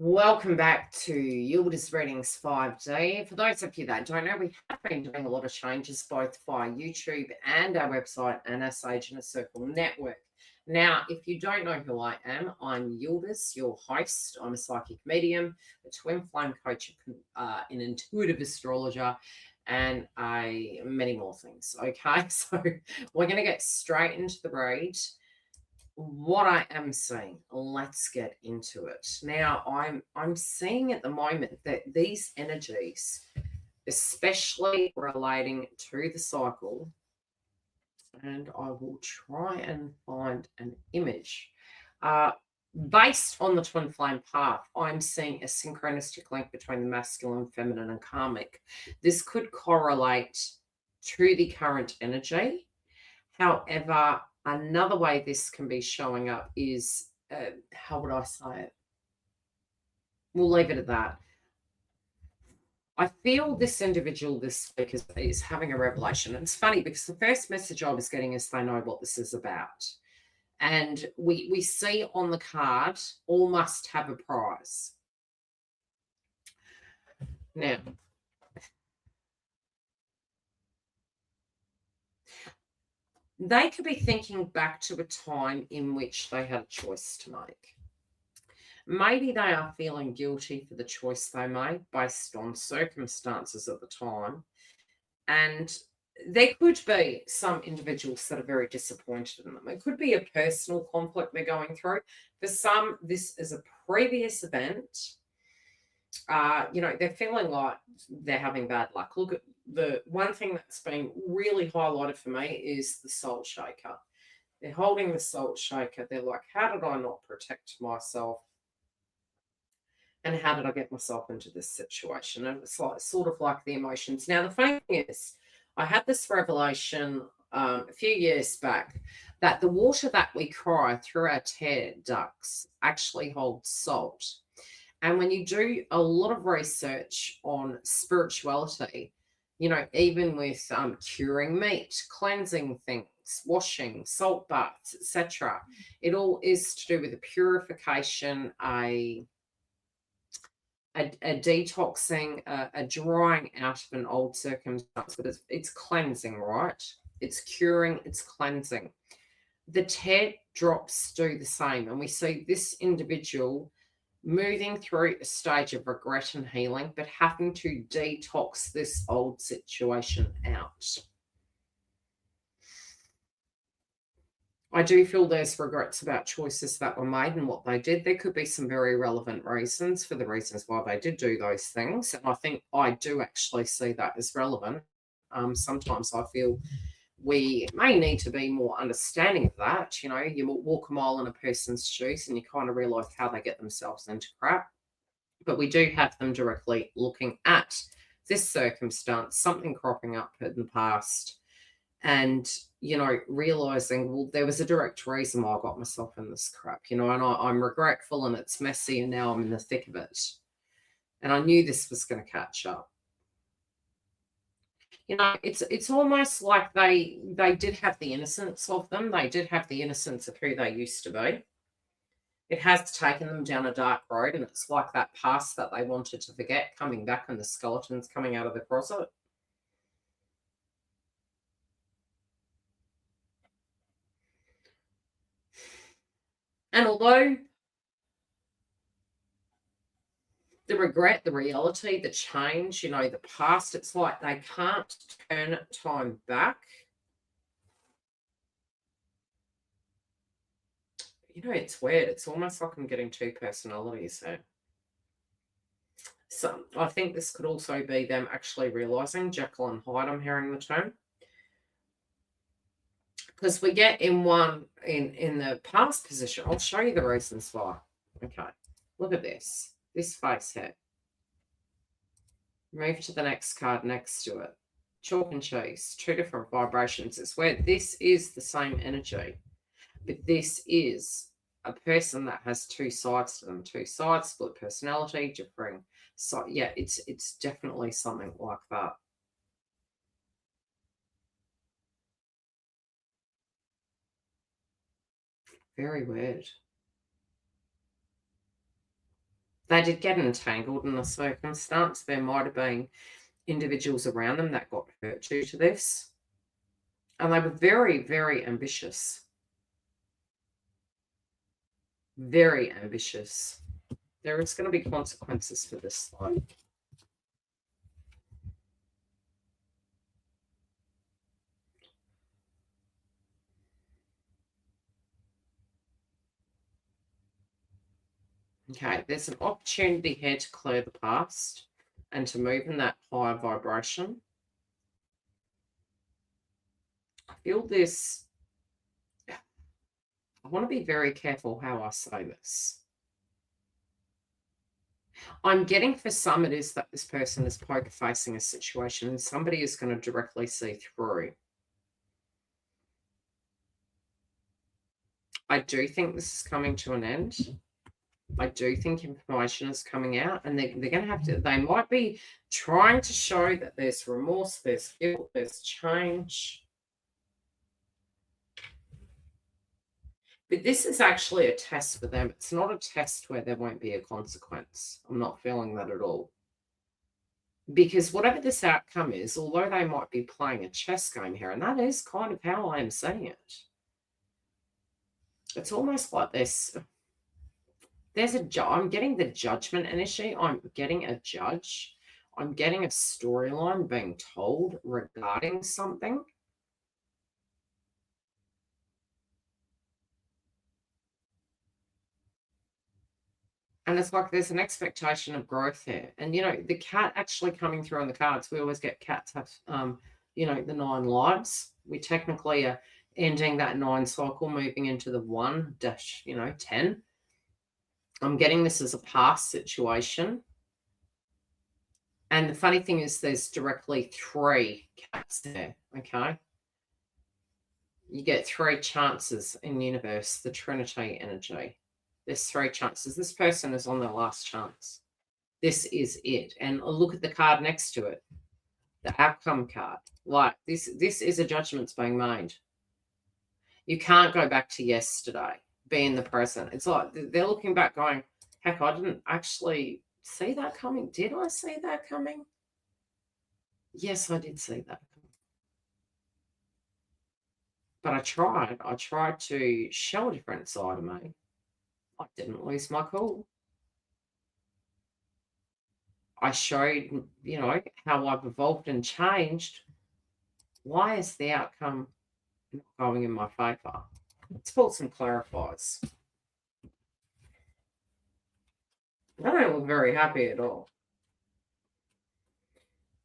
Welcome back to Yildiz Readings 5D. For those of you that don't know, we have been doing a lot of changes both via YouTube and our website and our Sage in a Circle network. Now, if you don't know who I am, I'm Yildiz, your host. I'm a psychic medium, a twin flame coach, an intuitive astrologer, and many more things. Okay, so we're going to get straight into the read. What I am seeing, let's get into it. Now, I'm seeing at the moment that these energies, especially relating to the cycle, and I will try and find an image. Based on the twin flame path, I'm seeing a synchronistic link between the masculine, feminine, and karmic. This could correlate to the current energy. However, another way this can be showing up is, how would I say it? We'll leave it at that. I feel this individual this week is having a revelation. And it's funny because the first message I was getting is they know what this is about. And we see on the card, all must have a prize. Now, they could be thinking back to a time in which they had a choice to make. Maybe they are feeling guilty for the choice they made based on circumstances at the time. And there could be some individuals that are very disappointed in them. It could be a personal conflict they're going through. For some, this is a previous event. They're feeling like they're having bad luck. Look at the one thing that's been really highlighted for me is the soul shaker. They're holding the salt shaker. They're like, how did I not protect myself? And how did I get myself into this situation? And it's like sort of like the emotions. Now, the funny thing is, I had this revelation a few years back that the water that we cry through our tear ducts actually holds salt. And when you do a lot of research on spirituality, even with curing meat, cleansing things, washing, salt baths, etc., it all is to do with a purification, a detoxing, a drying out of an old circumstance, but it's cleansing, right? It's curing, it's cleansing. The tear drops do the same, and we see this individual moving through a stage of regret and healing, but having to detox this old situation out. I do feel there's regrets about choices that were made and what they did. There could be some very relevant reasons for the reasons why they did do those things. And I think I do actually see that as relevant. Sometimes I feel we may need to be more understanding of that. You walk a mile in a person's shoes and you kind of realize how they get themselves into crap. But we do have them directly looking at this circumstance, something cropping up in the past, and realizing, well, there was a direct reason why I got myself in this crap, and I'm regretful and it's messy, and now I'm in the thick of it, and I knew this was going to catch up. It's almost like they did have the innocence of them. They did have the innocence of who they used to be. It has taken them down a dark road, and it's like that past that they wanted to forget coming back, and the skeletons coming out of the closet. And although the regret, the reality, the change, the past, it's like they can't turn time back. It's weird. It's almost like I'm getting two personalities here. So I think this could also be them actually realizing Jekyll and Hyde, I'm hearing the term. Because we get in the past position. I'll show you the reasons why. Okay, look at this face here. Move to the next card next to it. Chalk and cheese, two different vibrations. It's where this is the same energy, but this is a person that has two sides to them, two sides, split personality, differing. So yeah, it's definitely something like that. Very weird. They did get entangled in the circumstance. There might have been individuals around them that got hurt due to this. And they were very, very ambitious. Very ambitious. There is going to be consequences for this, though. Okay, there's an opportunity here to clear the past and to move in that higher vibration. I feel this. I want to be very careful how I say this. I'm getting for some it is that this person is poker facing a situation and somebody is going to directly see through. I do think this is coming to an end. I do think information is coming out, and they're going to have to, they might be trying to show that there's remorse, there's guilt, there's change. But this is actually a test for them. It's not a test where there won't be a consequence. I'm not feeling that at all. Because whatever this outcome is, although they might be playing a chess game here, and that is kind of how I am seeing it. It's almost like this. There's I'm getting the judgment energy. I'm getting a judge. I'm getting a storyline being told regarding something. And it's like there's an expectation of growth here. And, you know, the cat actually coming through on the cards, we always get cats have, you know, the 9 lives. We technically are ending that 9 cycle, moving into the 1-10. I'm getting this as a past situation. And the funny thing is there's directly 3 cats there, okay? You get 3 chances in universe, the Trinity energy. There's 3 chances. This person is on their last chance. This is it. And look at the card next to it, the outcome card. Like this is a judgment's being made. You can't go back to yesterday, be in the present. It's like they're looking back going, heck, I didn't actually see that coming. Did I see that coming? Yes, I did see that coming. But I tried to show a different side of me. I didn't lose my cool. I showed, you know, how I've evolved and changed. Why is the outcome not going in my favor? Let's pull some clarifiers. I don't look very happy at all.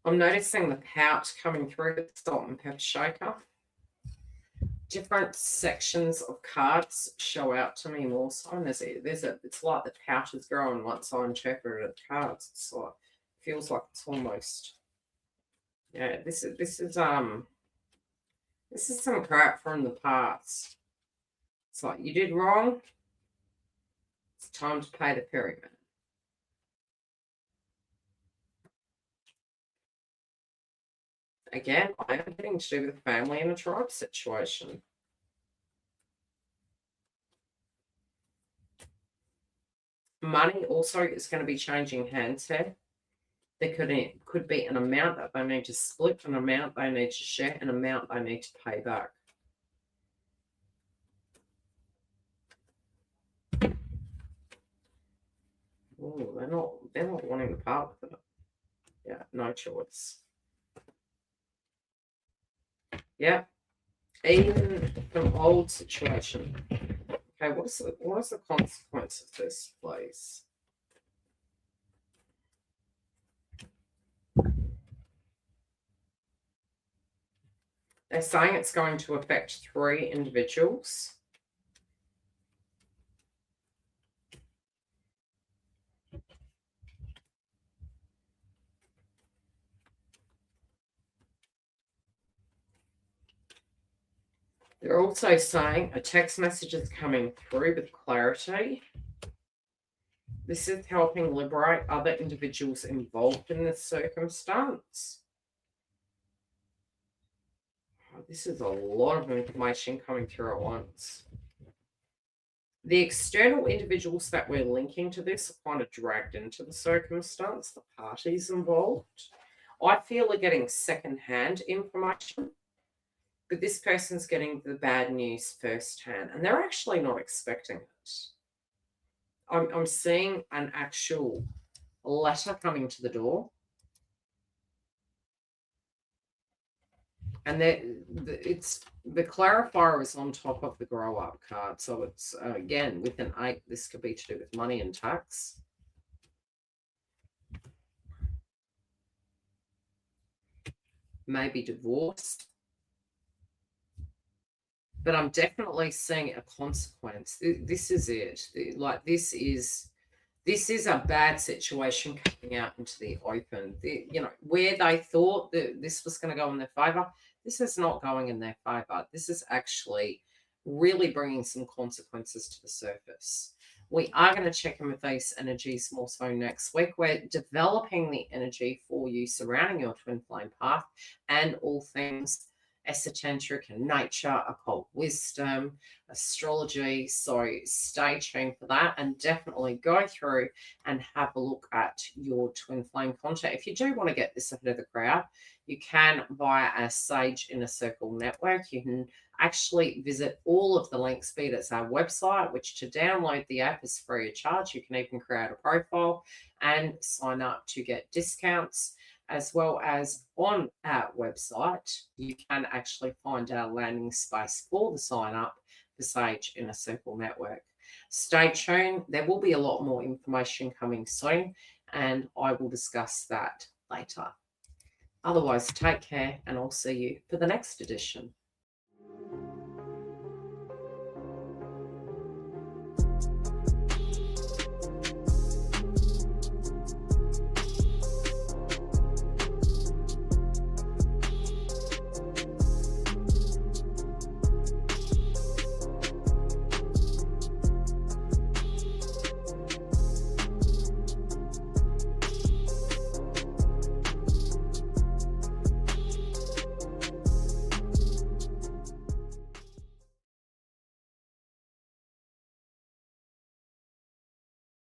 I'm noticing the pout coming through the salt and pepper shaker. Different sections of cards show out to me more so. And it's like the pouch is growing once I interpret the cards. It's like feels like it's almost, yeah. This is some crap from the past. It's like you did wrong. It's time to pay the pyramid. Again, I am getting to do with family and a tribe situation. Money also is going to be changing hands here. There could be an amount that they need to split, an amount they need to share, an amount they need to pay back. Oh, they're not wanting to part with it. Yeah, no choice. Yeah, even from old situation. Okay, what is the consequence of this, please? They're saying it's going to affect 3 individuals. They're also saying a text message is coming through with clarity. This is helping liberate other individuals involved in this circumstance. Oh, this is a lot of information coming through at once. The external individuals that we're linking to this are kind of dragged into the circumstance, the parties involved. I feel are getting secondhand information, but this person's getting the bad news firsthand, and they're actually not expecting it. I'm seeing an actual letter coming to the door, and it's the clarifier is on top of the grow up card, so it's again with an 8. This could be to do with money and tax. Maybe divorce. But I'm definitely seeing a consequence. This is it. Like this is a bad situation coming out into the open. Where they thought that this was going to go in their favor, this is not going in their favor. This is actually really bringing some consequences to the surface. We are going to check in with these energies more so next week. We're developing the energy for you surrounding your twin flame path and all things esoteric and nature, occult wisdom, astrology. So stay tuned for that, and definitely go through and have a look at your twin flame content. If you do want to get this ahead of the crowd, you can via our Sage Inner Circle network. You can actually visit all of the links, be it it's our website, which to download the app is free of charge. You can even create a profile and sign up to get discounts, as well as on our website, you can actually find our landing space for the sign up for Sage Inner Circle Network. Stay tuned. There will be a lot more information coming soon, and I will discuss that later. Otherwise, take care, and I'll see you for the next edition.